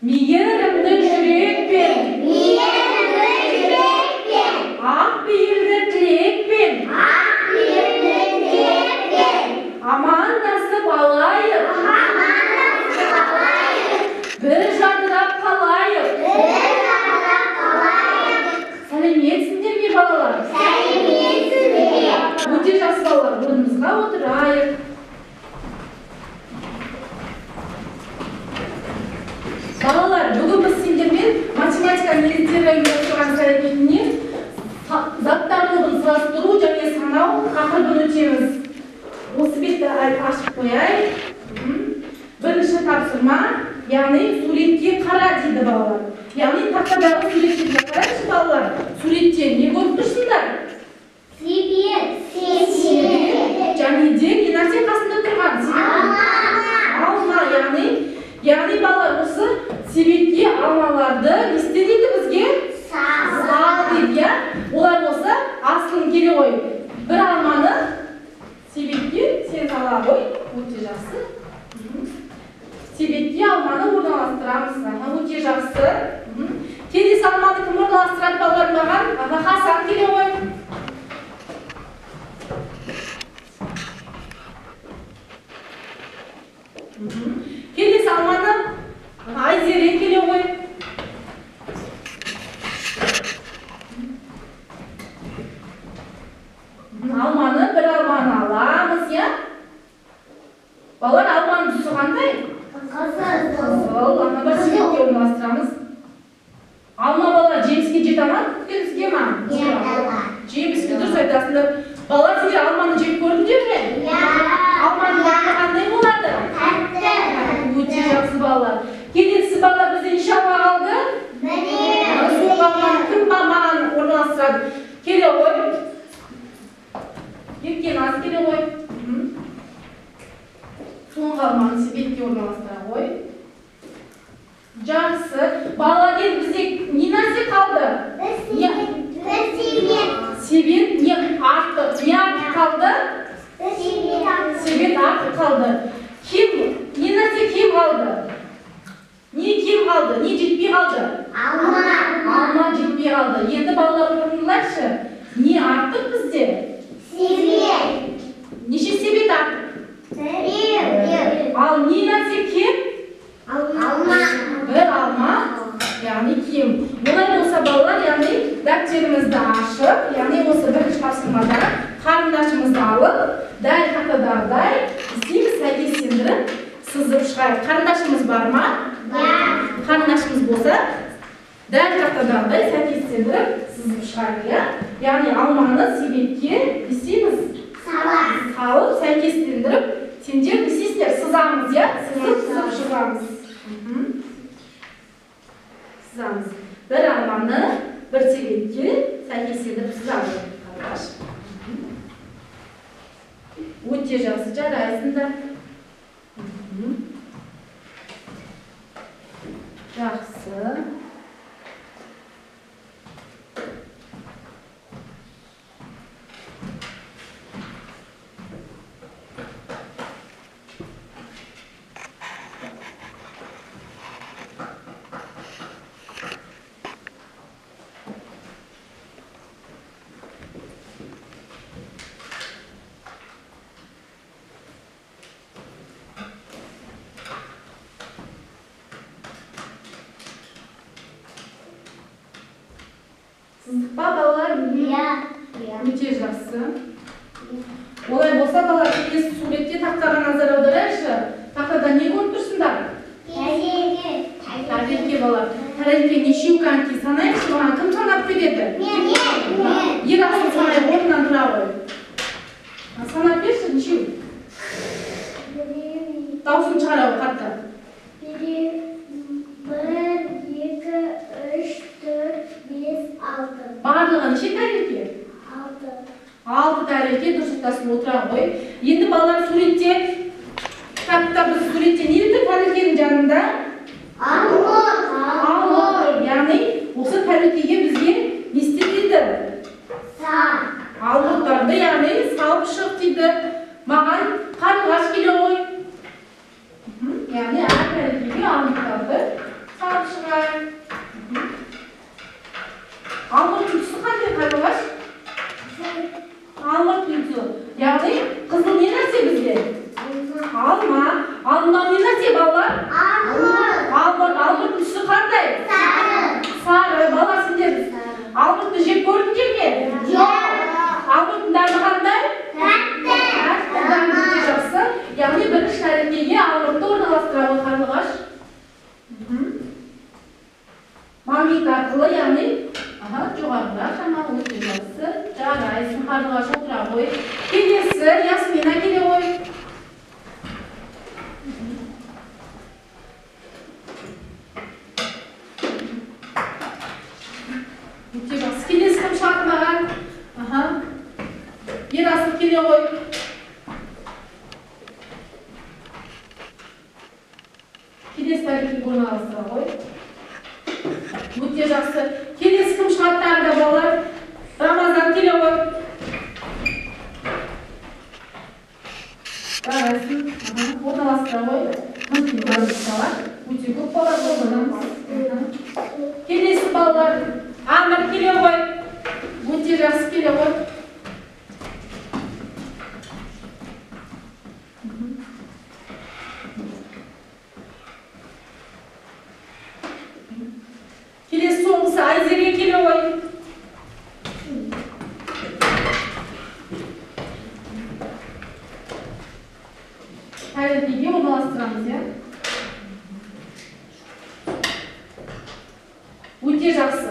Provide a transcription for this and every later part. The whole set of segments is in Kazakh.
Miyerimde yürekpin. Ak beyirde tilekpin. Aman nasip alayım. Bir jadırap kalayım. Salimiyetsindir mi balalar? Öte jası balalar, burnumuzga oturayım. Balalar, bugün biz sizlerмен matematika негіздері ұйымдастырған әрекетіне заттар тобын сұрастыру және санау тақырыбын өтеміз. Осы бетті ашып қояйық. Бірінші тапсырма, яғни суретке қара дейді балалар. Яғни тақтадағы суреттерге қарайшы балалар. Суретте не көріп тұрсыңдар? Себет. Және де не нәрсе қасында тұрған? Алма, яғни балалар осы себетке алмаларды не істеді бізге? Сал дейді, я? Олар болса асылын келе қой. Бір алманы себетке сен сала қой. Өте жақсы. Себетке алманы орналастырамыз. Өте жақсы. Келесі алманы кім орналастырады балалар маған? Хасан келе қой. Келесі алманы Айзере келе қой. Алманы, бір алманы аламыз, я? Балалар, алманың түсі қандай? Қызыл. Ана бір себетке орналастырамыз. Алма балалар жеміске жете ма? Күткенізге ма? Жеміске дұрыс айтасыңдар. Балалар, сіздер алманы жеп көрдіңдер ме? Алманың дәмі қандай болады? Өте жақсы балалар. Келесі балалар бізде неше алма қалды? Соңғы алманы кім маған орналастырады? Келе ғой. Кеткен аз келе ғой. Соңғы алманы себетке орналастыра ғой. Жақсы. Балалар енді бізде не нәрсе қалды? Себет не артық? Не артық қалды? Себет артық қалды. Не нәрсе кем қалды? Не кем қалды? Не жетпей қалды? Алма жетпей қалды. Енді балалар орындылайшы. Не артық бізде? Себет. Неше себет артық? Ал не нәрсе кем? Алма. Бір алма, яғни кем. Олай болса балалар, яғни дәптерімізді ашып, яғни осы бірінші тапсырмада қарындашымызды алып, дәл тақтадағыдай істейміз, сәйкестендіріп, сызып шығайық. Қарындашымыз бар ма? Қарындашымыз болса, дәл тақтадағыдай сәйкестендіріп, сызып шығайық. Яғни алманы себетке істейміз, салып, сәйкестендіріп, сендер істейсіздер, сызамыз, сызып шығамыз. Сызамыз. Бір алманы бір себетке сәйкестендіріп сызамыз. Өте жақсы, жарайсыңдар. Жақсы. Сыздық па балалар? Өте жақсы. Олай болса балалар, келесі суретте тақтаға назар аударайықшы. Тақтада не көріп тұрсыңдар? Тәрелке балалар. Тәрелке нешеу коньки санайықшы, маған кім санап береді? Ер асын санайық, орнынан тұра ғой. Санап берші, нешеу? Даусын шығара ғой, қатты. 6. Барлығы неше тәрелке? 6 тәрелке дұрыстасын отыра ғой. Енді балалар суретте, кітапта біз суретте не дейді тәрелкенің жанында? Алма. Яғни осы тәрелкеге бізге не істетеді? Алмұрттарды, яғни салып шық дейді. Маған қарлығаш келе ғой. Яғни әр тәрелкеге алмұрттарды salып шығар. Алмұрттың түсі қандай қарлығаш? Алмұрттың түсі. Яғни қызыл не нәрсе бізде? Алма. Алма не нәрсе балалар? Алмұрттың түсі қандай? Сары. Балалар сендер алмұртты жеп көрдіңдер ме? Жоқ. Алмұрттың дәмі қандай? Тәтті. Дәмі өте жақсы. Яғни бірінші тәрелкеге алмұртты орналастыра ғой қарлығаш. Магнит арқылы, яғни жоғарырақ шамалы өте жақсы. Жарайсың, қарлығаш отыра ғой. Келесі, Ясмина келе ғой. Өте жақсы. Келесі кім шығады маған? Ерасыл келе ғой. Келесі тәрелкеге орналастыра ғой. Өте жақсы. Келесі кім шығады тағы да балалар? Рамазан келе ғой. Жарайсың. Орналастыра ғой. Өте көп балалар болғанымыз. Келесі балалар. Амыр келе ғой. Өте жақсы келе ғой. Келесі соңғысы Айзере келе ғой. Тәрелкеге орналастырамыз, иә? Өте жақсы.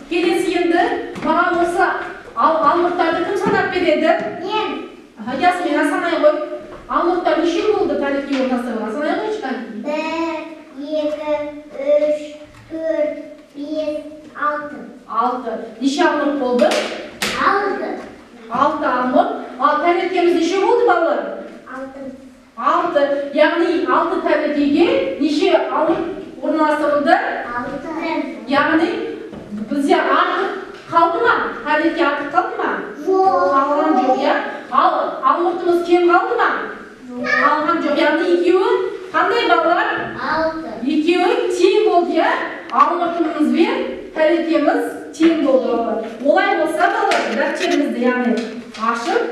Келесі енді маған осы алмұрттарды кім санап береді? Мен. Ясмина санай ғой. Алмұрттар неше болды тәрелкеге орналастырылған? Санай ғой шыққан? 1, 2, 3, 4, 5, 6. 6. Неше алмұрт болды? 6. 6 алмұрт. Ал тәрелкеміз неше болды балалар? 6. Яғни 6 тәрелкеге неше алмұрт орналастырылды? 6. Яғни бізде артық қалды ма? Тәрелке артық қалды ма? Жоқ. Қалған жоқ, иә? Ал алмұртымыз кем қалды ма? Қалған жоқ. Яғни екеуі қандай балалар? 6. Екеуі тең болды, иә? Алмұртымыз бен тәрелкеміз тең болды балалар. Олай болса балалар, дәптерімізді яғни ашып,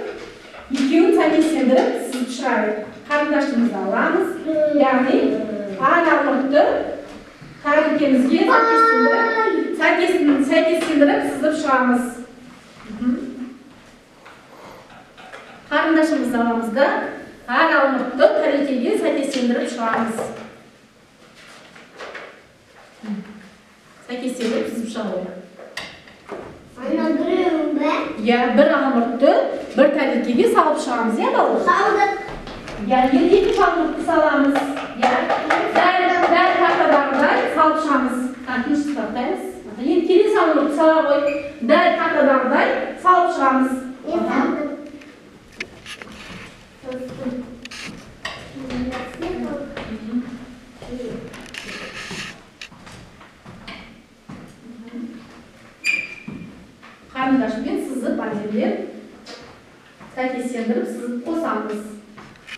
екеуін сәйкестендіріп сызып шығайық. Қарындаштымызды аламыз. Яғни әр алмұртты тәрелкемізге сәйкестендіріп сызып шығамыз. Қарындашымызды аламыз да әр алмұртты тәрелкеге сәйкестендіріп шығамыз. Сәйкестендіріп сызып шығамыз. Иә, бір алмұртты бір тәрелкеге салып шығамыз, иә балалар? Салдық. Иә, енді екінші алмұртты саламыз. Иә, дәл тақтадағыдай салып шығамыз. Тыныштық сақтаймыз. Енді келесі алмұртты сала ғой. Дәл тақтадағыдай салып шығамыз. Қарындашпен сызып әзірлеп сәйкестендіріп сызып қосамыз.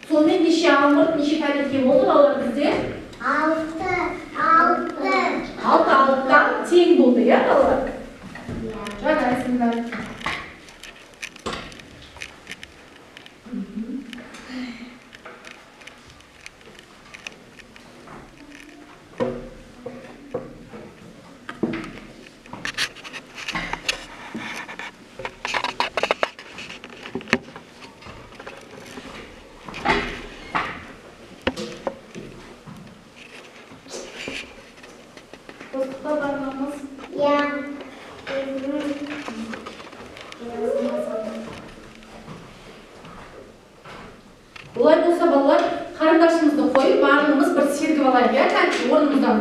Сонымен неше алмұрт, неше тәрелке болды балалар бізде? 6 алттан тең болды, иә балалар? Жарайсыңдар. Олай болса балалар, қарындашымызды қойып, барлығымыз бір сергіп алайық, иә? Кәнті орнымыздан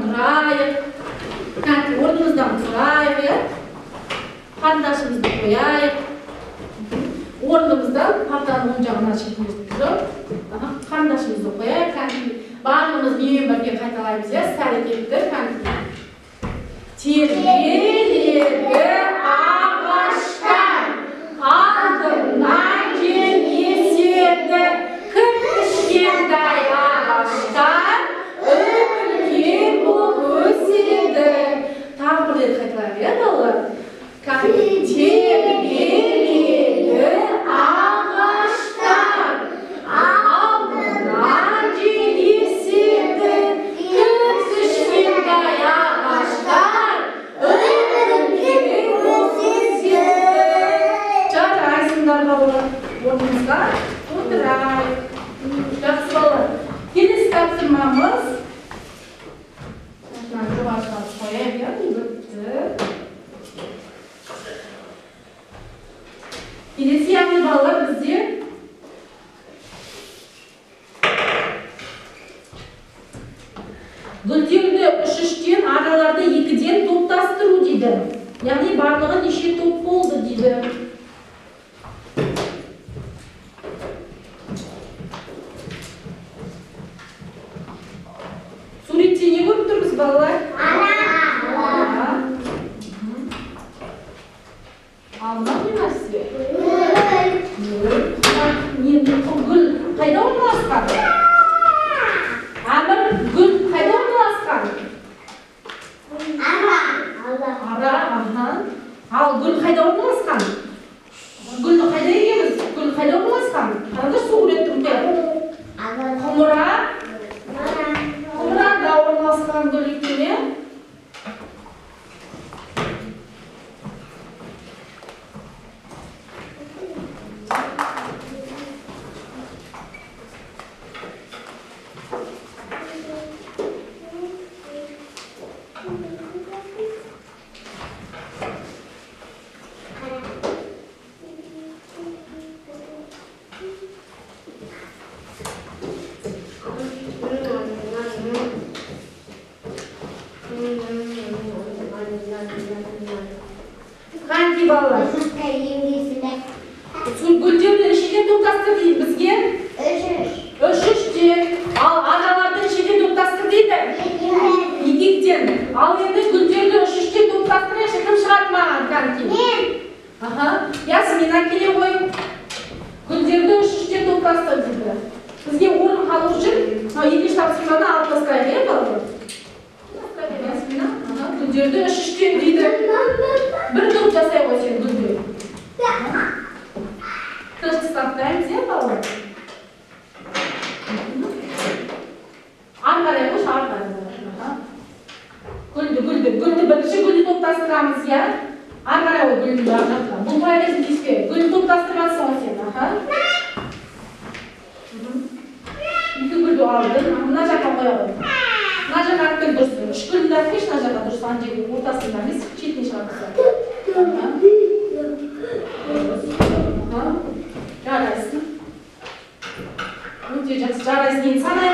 тұрайық, иә? Қарындашымызды қояйық. Орнымыздан партаның оң жағына шетінесіп тұрып, қарындашымызды қояйық, кәнті барлығымыз немен бірге қайталаймыз, иә? Іс әрекетті кәнті. Тербелегі ағаштан алдымнан жел еседі, кіп кішкентай ағаштан үлкен Gülderді 3-тен, араларды 2-ден топтастыру дейді. Яғни барлығы неше топ болды дейді. Суретте не көріп тұрмыз, балалар? Ара. Алма не нәрсе? Гүл қайда орналасқан? Әмір, гүл қайда орналасқан? Ара, ал гүл қайда орналасқан? Гүлді қайда егеміз? Гүл қайда орналасқан? Қараңдар суреттің бе? Құмырада орналасқан гүл екен. Қанти балалар? Гүлдерді ішеден топтастыр дейді бізге? 3-3-тен. Ал араларды ішеден топтастыр дейді? 2-тен. Ал енді гүлдерді 3-3-тен топтастыр еші кім шығады маған, Қанти? Мен. Ясмина келе ғой. Гүлдерді 3-3-тен топтастыр дейді. Бізге орын қалу үшін екінші тапсырманы алып тастайық, балалар? Ясмина, гүлдерді 3-3-тен дейді. Bir топ жасай ғой сен гүлді. Тышты сақтаймыз, балалар? Ары қарай қош, ары қарай. Гүлді бірінші гүлді топтастырамыз, я? Ары қарай ғой гүлді бар жаққа. Бұл қайдесін кеспе. Гүлді топтастырмасың ғой сен, Екі гүлді алдың, мына жаққа қоя ғой. Мына жаққа атпен дұрсын. 3 гүлді атпеш, мына жаққа дұрсын. Анжегі ортасында емес, шетіне шығармаса. Жарайсың. Өте жақсы, жарайсың. Енді санай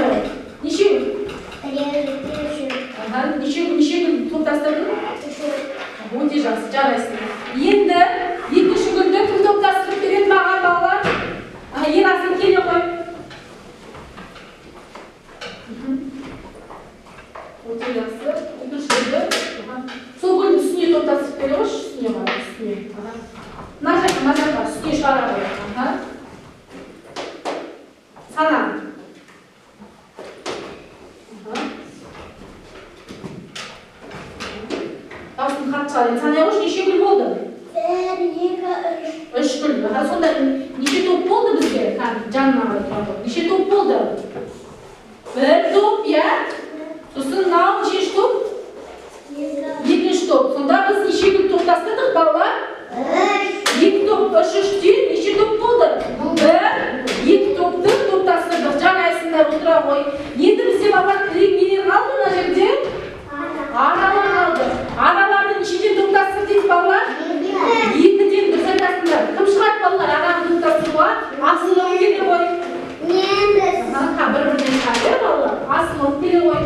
ғой. Неше гүл? Неше гүл топтастырдың? Өте жақсы, жарайсың. Енді екінші гүлді кім топтастырып береді маған, балалар? Ерасың келе ғой. Өте жақсы. Екінші гүлді. Сол гүлді үстіне топтастырып бере ғой, үстіне бар, үстіне. Мына жаққа, үстіне шығара ғой. Сана. Даусын қатты шығарайын. Санай қош, неше гүл болды? 1, 2, 3. 3 гүл. Сонда неше топ болды бізге? Жанына қарай. Неше топ болды? 1 топ, я? Сосын мынау неше топ? 2 топ. Сонда біз неше гүл топтастырдық, балалар? 2 топ, 3-3-тен неше топ болды? 1, 2 топты топтастырдық. Жарайсыңдар, отыра ғой. Енді бізде балалар нелер қалды мына жерде? Аралар қалды. Араларды нешеден топтастыр дейді балалар? 2-ден дұрыс айтасыңдар. Кім шығады балалар араны топтастыруға? Асылып келе ғой. Бір-бірден шығады, балалар. Асылып келе ғой.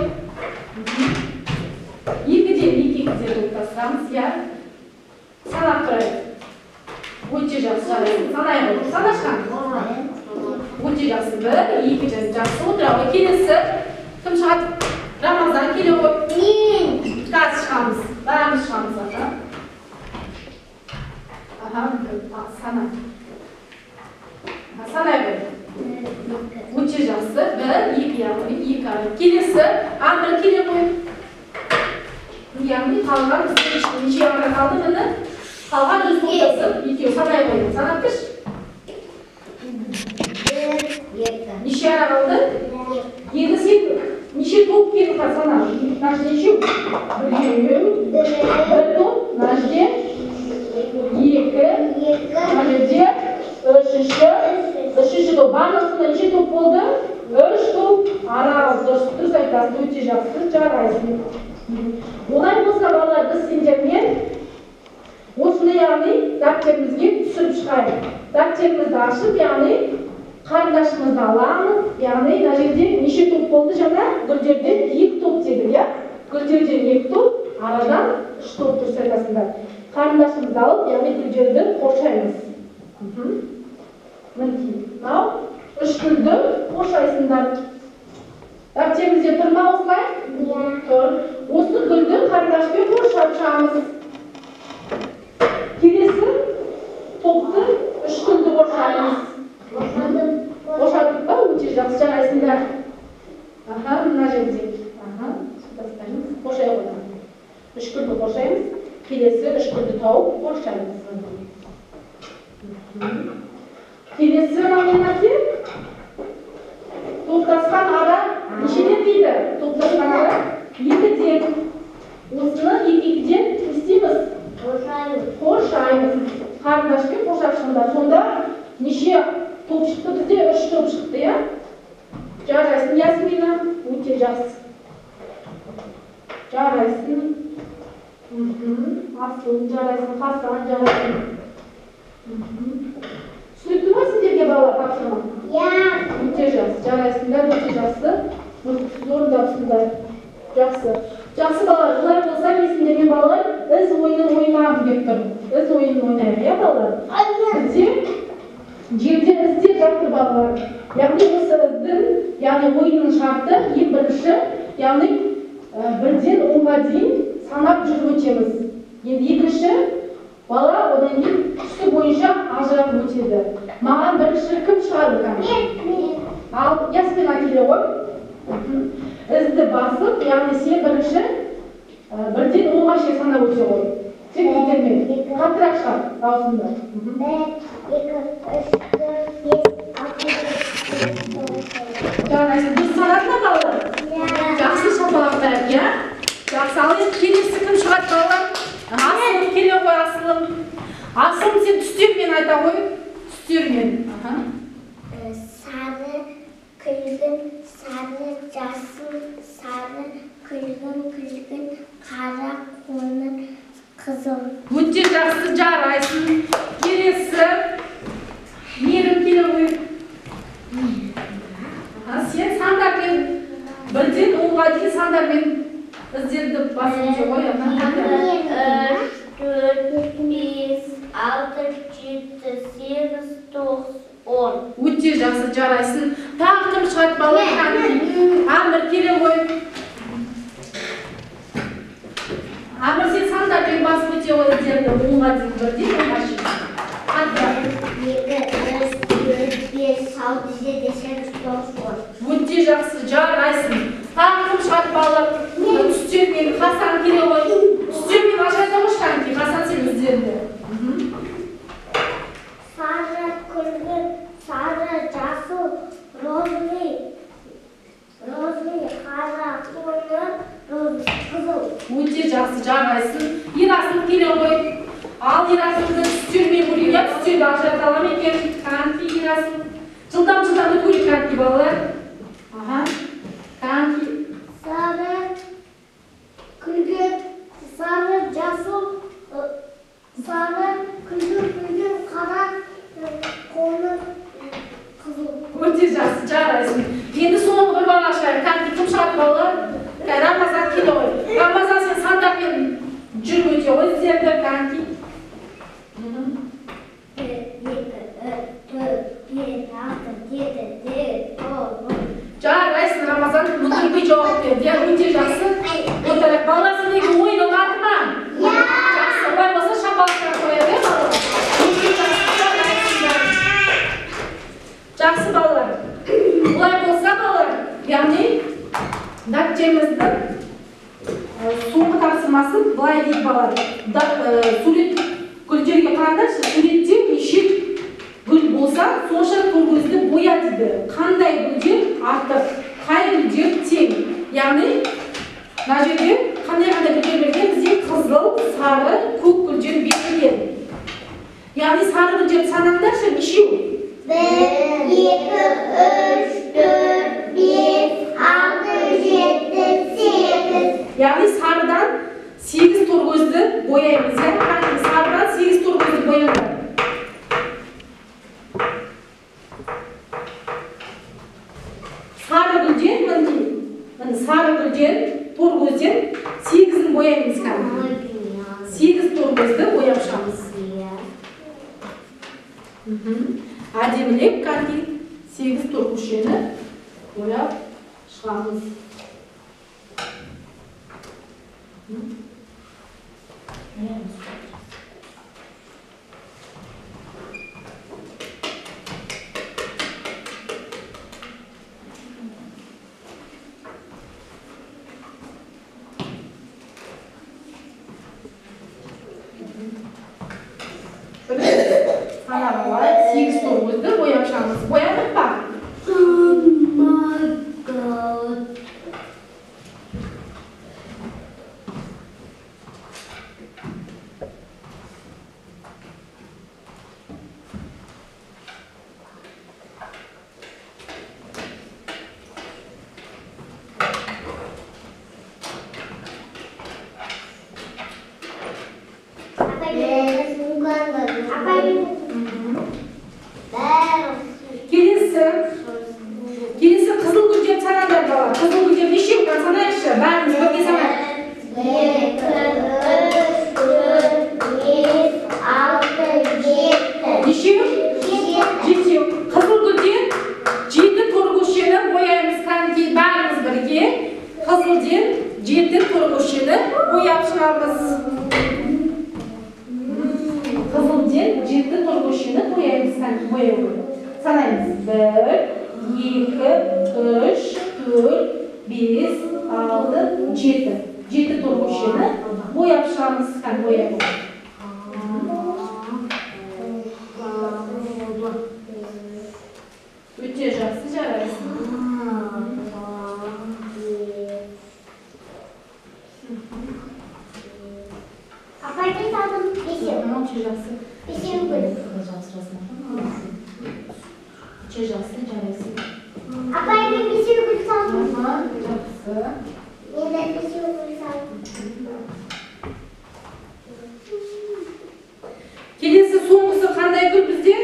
2-ден топтастырамыз, я? Санап тұрайық. Өте жақсы жарайсың. Санай ғой. Санашқан. Өте жақсы. 1, 2 жақсы отыра ғой. Келесі. Кім шығады? Рамазан келе ғой. Мен. Қазір шығамыз. Бәріміз шығамыз. Сана. Санай ғой. Өте жақсы. 1, 2 келесі. Амыр келе ғой. Яғни қалған біздің неше ара қалды мені? Қалған жүз топтасып, екеу санай қойды. Санап кіш? 1, 2. Неше ара қалды? 2. Сен неше топ келіп қар сана? Наше неше? 1 топ, наше 2, наше 3 топ. Барлығында неше топ болды? 3 топ. Ара дұрыс айтасың, өте жақсы, жарайсың. Олай болса балалар біз сендермен осыны яғни дәптерімізге түсіріп шығайық. Дәптерімізді ашып, яғни Kardeşimizde alamız. Yani nacede neşe top oldu jana gülcerden 2 top dedik ya. Gülcerden 2 top, aradan 3 top dursa aslında. Kardeşimizde alıp yani gülcerden koşayız. Mümkün. Al. 3 güldü koşaysınlar. Yapacağımızca durma olsay? Dur. Осы güldü kardeşle koşacağımız. Kelesi toptu 3 güldü koşayız. Boşaltıp da uçuş жақсы жарайсыңдар. Аха, мына жерде. Аха, тастаймыз. Қошай қойамыз. 3 күлді қошаймыз. Келесі 3 күлді тауып қошаймыз. Келесі номинаты топтасқан ара нешеден дейді? Топтасқан ара 2-ден. Осыны 2-ден істейміз. Қошаймыз. Қарындашпен қошапшыңдар. Сонда неше топ шықты бізде 3 топ шықты, я? Жарайсың, Ясмина, өте жақсы. Жарайсың. Асыл, жарайсың, Хасан, жарайсың. Түсінікті ма сендерге балалар тапсырма? Өте жақсы, жарайсыңдар, өте жақсы. Орындапсыңдар. Жақсы. Жақсы балалар, олай болса мен сендермен балалар із ойынын ойнағым деп тұр. Із ойынын ойнайық, я балалар? Бізде жерде іздеп жатыр балалар. Яғни осы іздің, яғни ойынның шарты ең бірінші, яғни 1-ден 10-ға дейін санап жүріп өтеміз. Енді екінші, бала одан кейін түсі бойынша ажырап өтеді. Маған бірінші кім шығады кәмі? Ал, Ясмина келе ғой. Ізді басып, яғни сен бірінші 1-ден 10-ға шейін санап өте ғой. Тек итермен. Қаттырақ шығар, даусында. 1, 2, 3, 4, 5, 6, 7, 8, 9, 10. Жарайсың, дұрыс санады ма балалар? Жақсы шапалақтайық, я? Жақсы, ал енді келесі кім шығады балалар? Асылым келе ғой, Асылым. Асылым сен түстермен айта ғой. Түстермен. Сары, күлгін, сары, жасыл, сары, күлгін, қара, қоңыр, қызыл. Өте жақсы, жарайсың. Келесі. Мерім келе ғой. Сен сандармен 1-ден 10-ға дейін сандармен іздерді басыңды ғой. 1, 2, 3, 4, 5, 6, 7, 8, 9, 10. Өте жақсы, жарайсың. Тағы кім шығады балалар? Амір келе ғой. Амір сен сандармен басып өте ғой іздерді 10-ға дейін 1-ден 10-ға шейін. 2, 3, 4, 5, 6, 7, 8, 9, 10. Өте жақсы, жарайсың. Тағы кім шығады балалар? Түстермен, Хасан келе ғой. Түстермен ажырата ғой шанки, Хасан сен іздерді. Сары, күлгін, сары, жасыл, розовый, қара, қоңыр, қызыл. Өте жақсы, жарайсың. Ерасыл келе ғой. Ал Ерасылды түстермен көрейік, я түстерді ажырата алам екен. Канки, Ерасыл. Жылдам өткөрейік канки балалар. Канки. Сары, күлгін, сары, жасыл, сары, күлгін, қара, қоңыр, қызыл. Өте жақсы, жарайсың. Енді соңғы бір бала шығайық. Канки кім шығады балалар? Рамазан келе ғой. Рамазан сен сандармен жүріп өте ғой іздерді, Канки. 1, 2, 3, 4, 5, 6, 7, 9, 10. Жарайсың, Рамазан, мүдірмей жауап берді. Өте жақсы. Отырайық. Балалар сендегі ойын ұнады ма? Жақсы. Олай болса шапалақтар қояды, балалар. Өте жақсы, жарайсыңдар. Жақсы балалар. Олай болса балалар, яғни дәптеріміздің соңғы тапсырмасы былай дейді балалар. Сурет гүлдерге қараңдаршы, суретте неше гүл болса, сонша торгөзді боя дейді. Қандай гүлдер артық, қай гүлдер тең. Яғни, мына жерде қандай гүлдер берген бізде қызыл, сары, көк гүлдер берілген. Яғни сары гүлдерді санаңдаршы, нешеу? 1, 2, 3, 4, 5, 6, 7, 8. Яғни сарыдан 8 торгөзді бояймыз. Яғни сарыдан 8 торгөзді бояймыз. gen, torgozgen 8'ini boyaymiz kanka. 8 torgozda boyab chiqamiz. Ademilep kanka 8 torgozchani boyab chiqamiz. Sana 8 torgozda boyab chiqamiz. Boyadik mı? Oh my god. Kelisi Kızıl Gülcem sana der baba. Kızıl Gülcem ne şey yok sana işte. Ben birge sana. 2, 3, 4, 5, 6, 7. Ne şey yok? 7 yok. Kızıl Gülcem 7 torgozchani boyaymiz kanki. Barimiz birge. Kızıl Gülcem 7 torgozchani boyab chiqamiz. Kızıl Gülcem 7 torgozchani boyaymiz kanki. Boyab. Sanaymiz. 1 2, 3, 4, 5, 6, 7. 7 torgozchani boyab chiqamiz kanki. Boyab. O'ta yaxshi jaraysiz. Apayga saldım. O'ta yaxshi. Beşim koydum. O'ta yaxshi jaraysiz. Apayga beşim koydum saldım. Aha, yaxshi. Ben de beşim koydum saldım. Kelisi so'nggisi qanday gul bizde?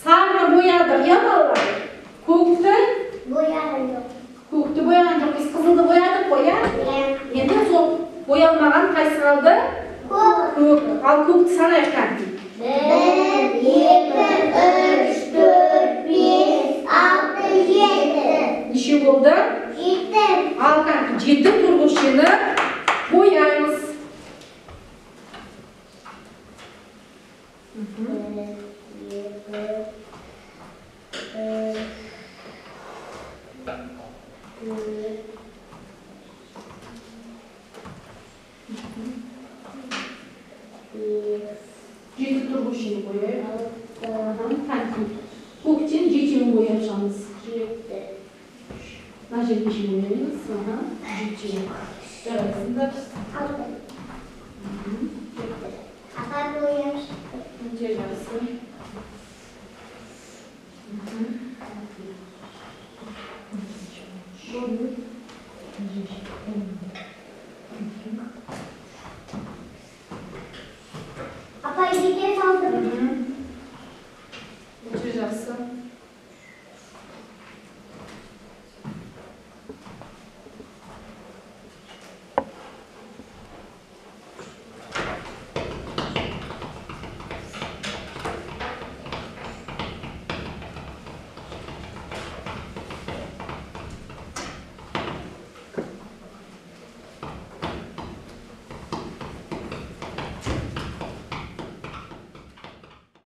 Sarni bo'yadik, ya bolalar. Ko'kni, Boyarım yok. ko'kni bo'yagan yo'q, biz qizilni bo'yadik qo'ya. Endi so'ng bo'yalmagan qaysi qoldi? Ko'k. Al ko'kni sanaylik kanki. 1, 2, 3, 4, 5, 6, 7. Necha bo'ldi? 7. Al kanki 7 torgozchani bo'yaymiz. Жеті torgozchani bo'yaymiz. Kanki ko'kchani 7 bo'yab chiqamiz. Nasıl bir şey boyayız? Aha, 7. Jaraysiz. Aldım. Apay boyamış. O'ta yaxshi. Apay bir saldım. O'ta yaxshi.